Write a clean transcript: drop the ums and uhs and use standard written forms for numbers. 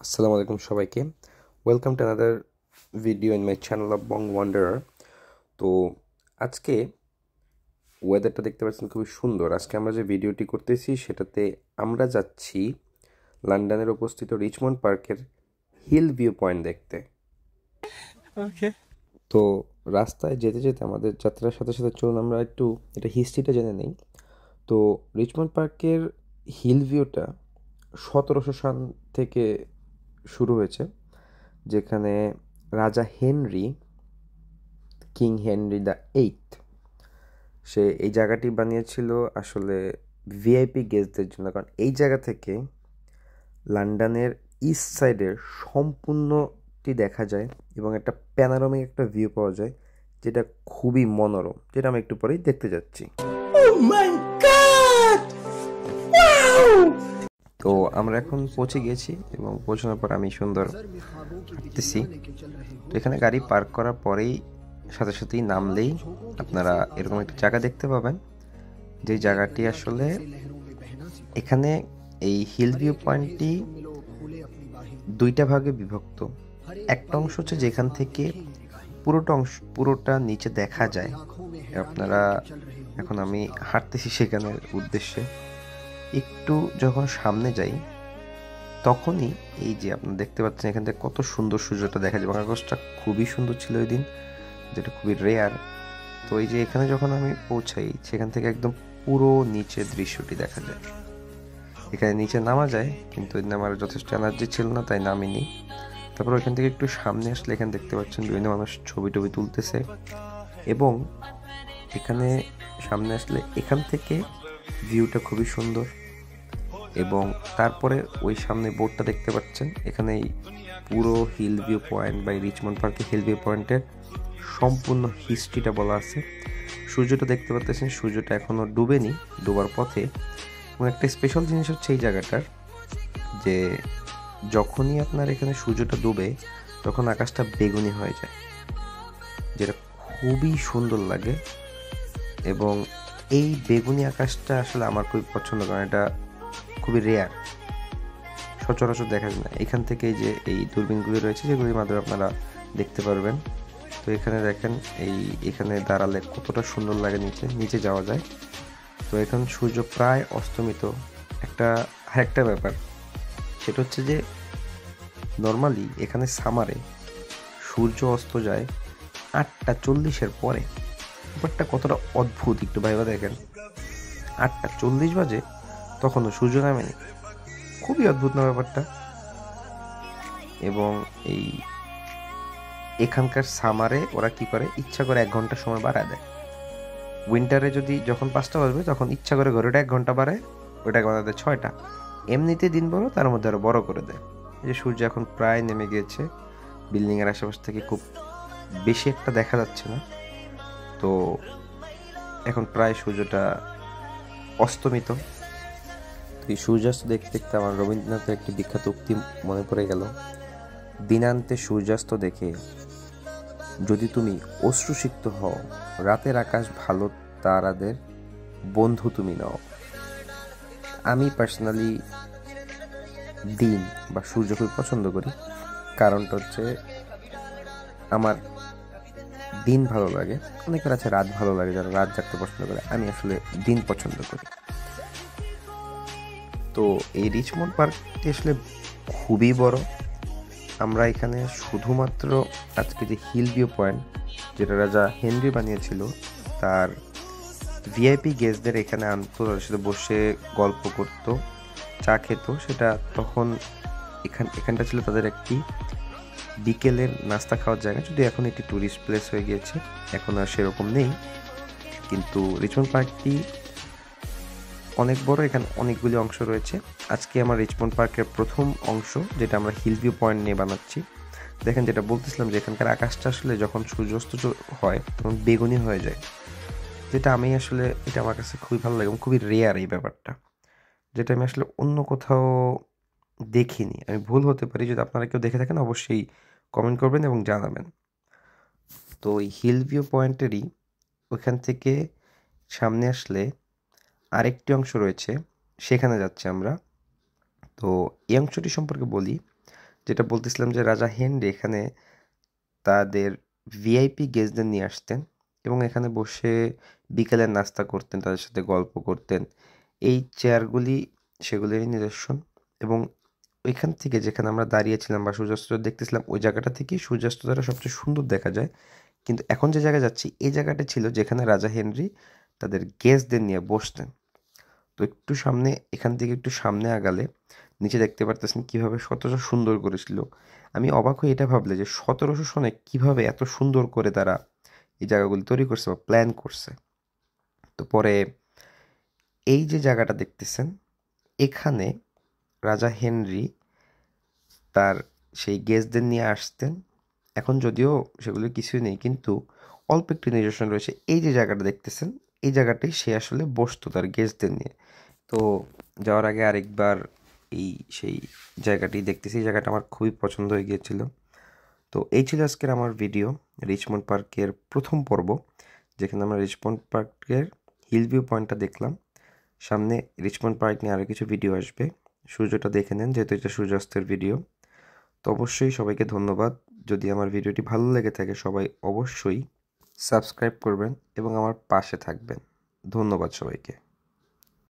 আসসালামু আলাইকুম সবাইকে। Welcome to another video in my channel of Bong wanderer. তো আজকে ওয়েদারটা দেখতে পাচ্ছেন খুবই সুন্দর। আজকে আমরা যে ভিডিওটি করতেছি সেটাতে আমরা যাচ্ছি লন্ডনের অবস্থিত রিচমন্ড পার্কের হিল ভিউ পয়েন্ট দেখতে। ওকে। তো রাস্তায় যেতে যেতে আমাদের যাত্রার সাথে সাথে চলুন আমরা একটু এটা হিস্ট্রিটা জেনে নিই। তো রিচমন্ড পার্কের হিল ভিউটা 1700 সাল থেকে শুরু হয়েছে, যেখানে রাজা কিং হেনরি দ্য এইট সে এই জায়গাটি বানিয়েছিল আসলে ভিআইপি গেস্টদের জন্য। কারণ এই জায়গা থেকে লন্ডনের ইস্ট সাইডের সম্পূর্ণটি দেখা যায় এবং একটা প্যানোরামিক একটা ভিউ পাওয়া যায়, যেটা খুবই মনোরম, যেটা আমি একটু পরেই দেখতে যাচ্ছি। Oh my god! Wow! তো আমরা এখন পৌঁছে গিয়েছি এবং পৌঁছানোর পর আমি সুন্দর হাঁটতেছি। তো এখানে গাড়ি পার্ক করার পরেই সাথে সাথেই নামলেই আপনারা এরকম একটা জায়গা দেখতে পাবেন, যে জায়গাটি আসলে এখানে এই হিল ভিউ পয়েন্টটি দুইটা ভাগে বিভক্ত। একটা অংশ হচ্ছে যেখান থেকে পুরোটা নিচে দেখা যায়। আপনারা এখন আমি হাঁটতেছি সেখানের উদ্দেশ্যে। একটু যখন সামনে যাই তখনই এই যে আপনারা দেখতে পাচ্ছেন এখান থেকে কত সুন্দর সূর্যটা দেখা যায়। আকাশটা খুবই সুন্দর ছিল ওই দিন, যেটা খুবই রেয়ার। তো এই যে এখানে যখন আমি পৌঁছাই সেখান থেকে একদম পুরো নিচের দৃশ্যটি দেখা যায়। এখানে নিচে নামা যায়, কিন্তু ওই দিন আমার যথেষ্ট এনার্জি ছিল না, তাই নামিনি। তারপর ওইখান থেকে একটু সামনে আসলে এখানে দেখতে পাচ্ছেন বিভিন্ন মানুষ ছবি টবি তুলতেছে, এবং এখানে সামনে আসলে এখান থেকে ভিউটা খুবই সুন্দর। এবং তারপরে ওই সামনে বোর্ডটা দেখতে পাচ্ছেন, এখানে এই পুরো হিল ভিউ পয়েন্ট বা রিচমন্ড পার্কের হিল ভিউ পয়েন্টের সম্পূর্ণ হিস্ট্রিটা বলা আছে। সূর্যটা দেখতে পাচ্ছেন, সূর্যটা এখনও ডুবেনি, ডোবার পথে। এবং একটা স্পেশাল জিনিস হচ্ছে এই জায়গাটার, যে যখনই আপনার এখানে সূর্যটা ডুবে তখন আকাশটা বেগুনি হয়ে যায়, যেটা খুবই সুন্দর লাগে। এবং এই বেগুনি আকাশটা আসলে আমার খুবই পছন্দ, কারণ এটা খুবই রেয়ার, সচরাচর দেখা যায় না। এখান থেকে এই যে এই দূরবীনগুলি রয়েছে যেগুলির মাধ্যমে আপনারা দেখতে পারবেন। তো এখানে দেখেন এখানে দাঁড়ালে কতটা সুন্দর লাগে, নিচে যাওয়া যায়। তো এখন সূর্য প্রায় অস্তমিত। আরেকটা ব্যাপার সেটা হচ্ছে যে নর্মালি এখানে সামারে সূর্য অস্ত যায় 8:40 পরে। ব্যাপারটা কতটা অদ্ভুত একটু ভাইবা দেখেন, 8:40 বাজে তখনও সূর্য নামেনি। খুবই অদ্ভুত না ব্যাপারটা? এবং এখানকার সামারে ওরা কি করে, ইচ্ছা করে 1 ঘন্টা সময় বাড়ায় দেয়। উইন্টারে যখন 5টা বাজবে তখন ইচ্ছা করে ঘড়িটা 1 ঘন্টা বাড়ায়, ওইটাকে বানায় দেয় 6টা। এমনিতে দিন বড়, তার মধ্যে আরো বড় করে দেয়। এই যে সূর্য এখন প্রায় নেমে গিয়েছে, বিল্ডিং এর আশেপাশ থেকে খুব বেশি একটা দেখা যাচ্ছে না। তো এখন প্রায় সূর্যটা অস্তমিত। তো এই সূর্যাস্ত দেখতে দেখতে আমার রবীন্দ্রনাথের একটি বিখ্যাত উক্তি মনে পড়ে গেল, দিনান্তে সূর্যাস্ত দেখে যদি তুমি অশ্রুসিক্ত হও, রাতের আকাশ ভালো তারাদের বন্ধু তুমি নাও। আমি পার্সোনালি দিন বা সূর্য খুব পছন্দ করি। কারণটা হচ্ছে আমার দিন ভালো লাগে, অনেকের আছে রাত ভালো লাগে, যারা রাত জাগতে পছন্দ করে। আমি আসলে দিন পছন্দ করি। তো এই রিচমন্ড পার্কটি আসলে খুবই বড়। আমরা এখানে শুধুমাত্র আজকে যে হিল ভিউ পয়েন্ট, যেটা রাজা হেনরি বানিয়েছিল, তার ভিআইপি গেস্টদের এখানে আনতো, তাদের সাথে বসে গল্প করতো, চা খেত। সেটা তখন এখানটা ছিল তাদের একটি বিকেলের নাস্তা খাওয়ার জায়গা। যদি এখন একটি ট্যুরিস্ট প্লেস হয়ে গিয়েছে, এখন আর সেরকম নেই। কিন্তু রিচমন্ড পার্কটি অনেক বড়, এখানে অনেকগুলি অংশ রয়েছে। আজকে আমার রিচমন্ড পার্কের প্রথম অংশ, যেটা আমরা হিল ভিউ পয়েন্ট নিয়ে বানাচ্ছি। দেখেন, যেটা বলতেছিলাম যে এখানকার আকাশটা আসলে যখন সূর্যাস্ত হয় তখন বেগুনি হয়ে যায়, যেটা এটা আমার কাছে খুবই ভালো লাগে এবং খুবই রেয়ার এই ব্যাপারটা, যেটা আমি আসলে অন্য কোথাও দেখিনি। আমি ভুল হতে পারি, যদি আপনারা কেউ দেখে থাকেন অবশ্যই কমেন্ট করবেন এবং জানাবেন। তো ওই হিল ভিউ পয়েন্টেরই ওইখান থেকে সামনে আসলে আরেকটি অংশ রয়েছে, সেখানে যাচ্ছি আমরা। তো এই অংশটি সম্পর্কে বলি, যেটা বলতেছিলাম যে রাজা হেনরি এখানে তাদের ভিআইপি গেস্টদের নিয়ে আসতেন এবং এখানে বসে বিকেলের নাস্তা করতেন, তাদের সাথে গল্প করতেন। এই চেয়ারগুলি সেগুলিরই নিদর্শন এবং ওইখান থেকে যেখানে আমরা দাঁড়িয়েছিলাম বা সূর্যাস্ত দেখতেছিলাম ওই জায়গাটা থেকেই সূর্যাস্তটা সবচেয়ে সুন্দর দেখা যায়। কিন্তু এখন যে জায়গায় যাচ্ছি এই জায়গাটা ছিল যেখানে রাজা হেনরি তাদের গেস্টদের নিয়ে বসতেন। তো একটু সামনে, এখান থেকে একটু সামনে আগালে নিচে দেখতে পারতেছেন কীভাবে কতটা সুন্দর করেছিল। আমি অবাক হয়ে এটা ভাবলে যে 1700 সনে কীভাবে এত সুন্দর করে তারা এই জায়গাগুলি তৈরি করছে বা প্ল্যান করছে। তো পরে এই যে জায়গাটা দেখতেছেন এখানে রাজা হেনরি তার সেই গেস্টদের নিয়ে আসতেন। এখন যদিও সেগুলো কিছুই নেই, কিন্তু অল্প একটু নিদর্শন রয়েছে। এই যে জায়গাটা দেখতেছেন এই জায়গাটাই সে আসলে বসতো তার গেস্টদের নিয়ে। তো যাওয়ার আগে আরেকবার সেই জায়গাটি দেখতেছি, এই জায়গাটা আমার খুবই পছন্দ হয়ে গিয়েছিল। তো এই ছিল আজকের আমার ভিডিও, রিচমন্ড পার্কের প্রথম পর্ব, যেখানে আমরা রিচমন্ড পার্কের হিল ভিউ পয়েন্টটা দেখলাম। সামনে রিচমন্ড পার্ক নিয়ে আরও কিছু ভিডিও আসবে। সূর্যটা দেখে নেন, যেহেতু এটা সূর্যাস্তের ভিডিও। তো অবশ্যই সবাইকে ধন্যবাদ। যদি আমার ভিডিওটি ভালো লেগে থাকে সবাই অবশ্যই সাবস্ক্রাইব করবেন এবং আমার পাশে থাকবেন। ধন্যবাদ সবাইকে।